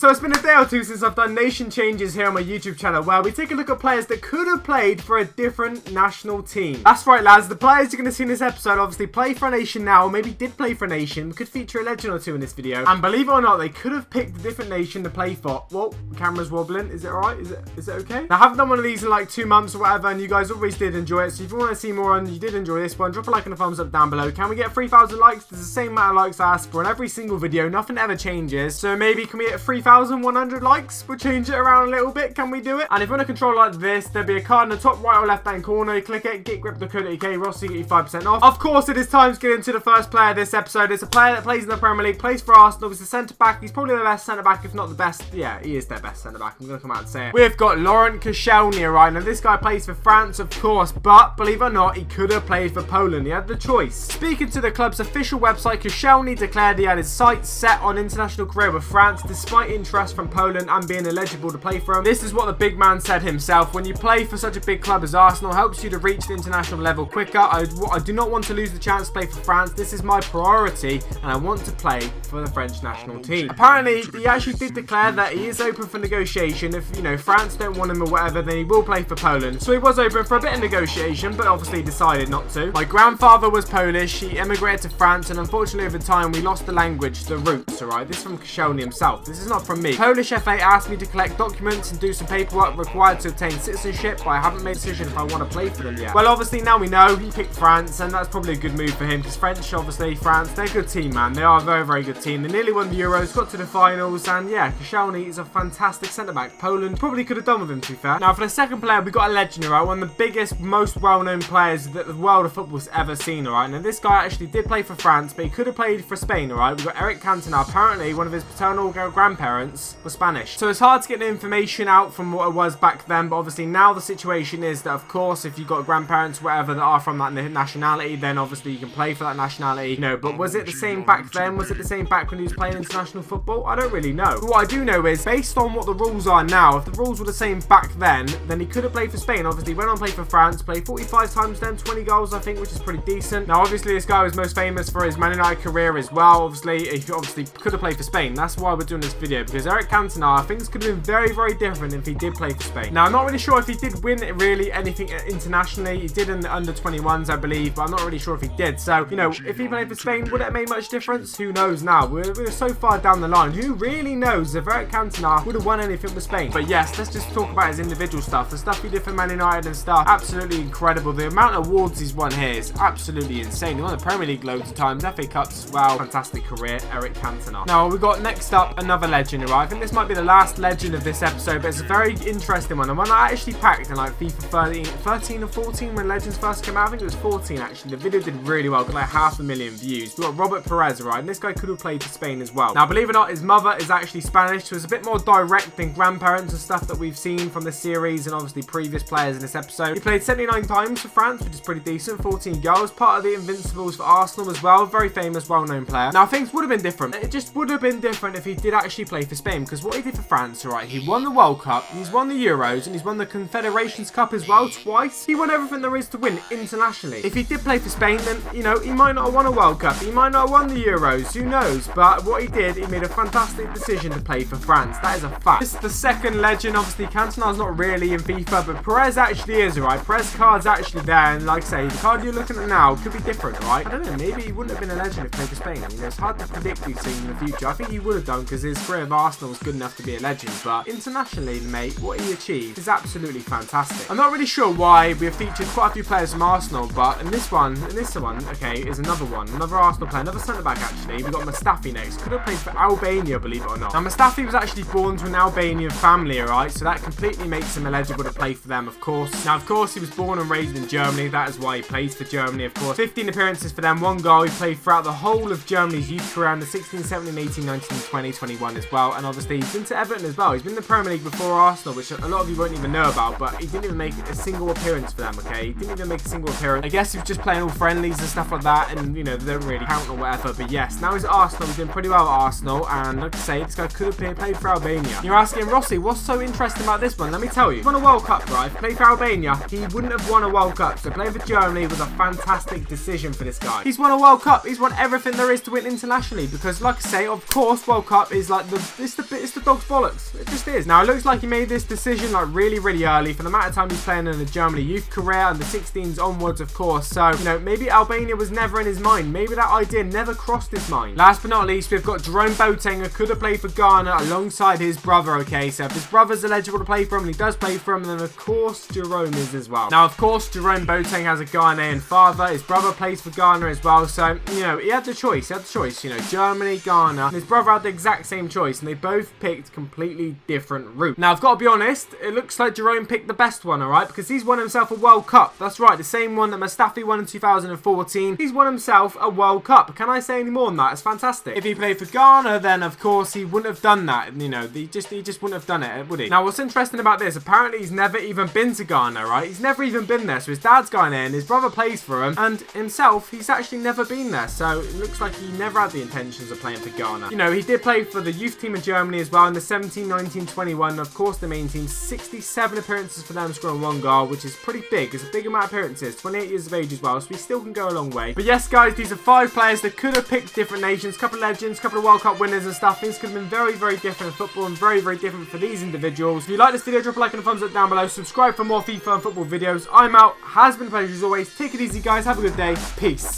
So it's been a day or two since I've done nation changes here on my YouTube channel where we take a look at players that could have played for a different national team. That's right lads, the players you're going to see in this episode obviously play for a nation now, or maybe did play for a nation, could feature a legend or two in this video. And believe it or not, they could have picked a different nation to play for. Whoa, camera's wobbling, is it alright? Is it okay? Now I haven't done one of these in like 2 months or whatever, and you guys always did enjoy it, so if you want to see more and you did enjoy this one, drop a like and a thumbs up down below. Can we get 3,000 likes? There's the same amount of likes I ask for on every single video, nothing ever changes, so maybe can we get 3,100 likes? We'll change it around a little bit. Can we do it? And if you want a controller like this, there'll be a card in the top right or left hand corner. You click it, GetGripped.co.uk, Rossi, get you 5% off. Of course, it is time to get into the first player of this episode. It's a player that plays in the Premier League, plays for Arsenal. He's a centre back. He's probably the best centre back, if not the best. Yeah, he is their best centre back. I'm going to come out and say it. We've got Laurent Koscielny, right? Now, this guy plays for France, of course, but believe it or not, he could have played for Poland. He had the choice. Speaking to the club's official website, Koscielny declared he had his sights set on international career with France, despite interest from Poland and being eligible to play for him. This is what the big man said himself. When you play for such a big club as Arsenal, helps you to reach the international level quicker. I do not want to lose the chance to play for France. This is my priority, and I want to play for the French national team. Apparently, he actually did declare that he is open for negotiation. If, you know, France don't want him or whatever, then he will play for Poland. So he was open for a bit of negotiation, but obviously decided not to. My grandfather was Polish. He emigrated to France, and unfortunately over time, we lost the language, the roots, alright? This is from Koscielny himself. This is not from me. Polish FA asked me to collect documents and do some paperwork required to obtain citizenship, but I haven't made a decision if I want to play for them yet. Well, obviously now we know he picked France, and that's probably a good move for him, because French, obviously, France, they're a good team, man. They are a very, very good team. They nearly won the Euros, got to the finals, and yeah, Koscielny is a fantastic centre-back. Poland probably could have done with him, to be fair. Now, for the second player, we got a legend, right? One of the biggest, most well-known players that the world of football's ever seen, alright? Now, this guy actually did play for France, but he could have played for Spain, alright? We got Eric Cantona. Apparently, one of his paternal grandparents was Spanish. So it's hard to get the information out from what it was back then, but obviously now the situation is that, of course, if you've got grandparents, whatever, that are from that nationality, then obviously you can play for that nationality, you know. But was it the same back then? Was it the same back when he was playing international football? I don't really know. But what I do know is, based on what the rules are now, if the rules were the same back then he could have played for Spain. Obviously, went on to play for France, played 45 times then, 20 goals, I think, which is pretty decent. Now, obviously, this guy was most famous for his Man United career as well. Obviously, he could have played for Spain. That's why we're doing this video, because Eric Cantona, things could have been very, very different if he did play for Spain. Now, I'm not really sure if he did win really anything internationally. He did in the under-21s, I believe, but I'm not really sure if he did. So, you know, if he played for Spain, would it have made much difference? Who knows now? We're so far down the line. Who really knows if Eric Cantona would have won anything with Spain? But yes, let's just talk about his individual stuff. The stuff he did for Man United and stuff, absolutely incredible. The amount of awards he's won here is absolutely insane. He won the Premier League loads of times, FA Cups as well. Fantastic career, Eric Cantona. Now, we've got next up another legend, right? I think this might be the last legend of this episode, but it's a very interesting one, and one I actually packed in like FIFA 13 or 14 when Legends first came out. I think it was 14 actually. The video did really well, got like 500,000 views. We've got Robert Perez, right? And this guy could have played for Spain as well. Now, believe it or not, his mother is actually Spanish, so it's a bit more direct than grandparents and stuff that we've seen from this series and obviously previous players in this episode. He played 79 times for France, which is pretty decent. 14 goals, part of the Invincibles for Arsenal as well. Very famous, well-known player. Now, things would have been different. It just would have been different if he did actually play for Spain, because what he did for France, right? He won the World Cup, he's won the Euros, and he's won the Confederations Cup as well twice. He won everything there is to win internationally. If he did play for Spain, then, you know, he might not have won a World Cup. He might not have won the Euros. Who knows? But what he did, he made a fantastic decision to play for France. That is a fact. This is the second legend. Obviously, Cantona's not really in FIFA, but Perez actually is, right? Perez card's actually there, and like I say, the card you're looking at now could be different, right? I don't know, maybe he wouldn't have been a legend if he played for Spain. You know, it's hard to predict these things in the future. I think he would have done, because his career of Arsenal was good enough to be a legend, but internationally, mate, what he achieved is absolutely fantastic. I'm not really sure why we have featured quite a few players from Arsenal, but in this one, okay, is another one. Another Arsenal player, another centre-back, actually. We've got Mustafi next. Could have played for Albania, believe it or not. Now, Mustafi was actually born to an Albanian family, alright? So that completely makes him eligible to play for them, of course. Now, of course, he was born and raised in Germany. That is why he plays for Germany, of course. 15 appearances for them, 1 goal. He played throughout the whole of Germany's youth career in the 16, 17, 18, 19, 20, 21 as well. And obviously, he's been to Everton as well. He's been in the Premier League before Arsenal, which a lot of you won't even know about, but he didn't even make a single appearance for them, okay? He didn't even make a single appearance. I guess he was just playing all friendlies and stuff like that, and, you know, they don't really count or whatever. But yes, now he's at Arsenal. He's doing pretty well at Arsenal, and like I say, this guy could have played for Albania. You're asking, Rossi, what's so interesting about this one? Let me tell you. He won a World Cup, right? If he played for Albania, he wouldn't have won a World Cup. So playing for Germany was a fantastic decision for this guy. He's won a World Cup. He's won everything there is to win internationally, because, like I say, of course, World Cup is like the it's the dog's bollocks. It just is. Now, it looks like he made this decision like really, really early for the amount of time he's playing in the Germany youth career and the 16s onwards, of course. So, you know, maybe Albania was never in his mind. Maybe that idea never crossed his mind. Last but not least, we've got Jerome Boateng, who could have played for Ghana alongside his brother, okay? So if his brother's eligible to play for him, and he does play for him, then of course Jerome is as well. Now, of course, Jerome Boateng has a Ghanaian father. His brother plays for Ghana as well. So, you know, he had the choice. You know, Germany, Ghana. And his brother had the exact same choice, and they both picked completely different routes. Now, I've got to be honest, it looks like Jerome picked the best one, alright? Because he's won himself a World Cup. That's right, the same one that Mustafi won in 2014. He's won himself a World Cup. Can I say any more than that? It's fantastic. If he played for Ghana, then of course he wouldn't have done that. You know, he just wouldn't have done it, would he? Now, what's interesting about this, apparently he's never even been to Ghana, right? He's never even been there. So his dad's Ghanaian, his brother plays for him, and himself, he's actually never been there. So it looks like he never had the intentions of playing for Ghana. You know, he did play for the youth team of Germany as well in the 17, 19, 21. Of course, the main team, 67 appearances for them, scoring 1 goal, which is pretty big. It's a big amount of appearances. 28 years of age as well, so he still can go a long way. But yes, guys, these are 5 players that could have picked different nations, couple of legends, couple of World Cup winners and stuff. Things could have been very, very different in football and very, very different for these individuals. If you like this video, drop a like and a thumbs up down below. Subscribe for more FIFA and football videos. I'm out. Has been a pleasure as always. Take it easy, guys. Have a good day. Peace.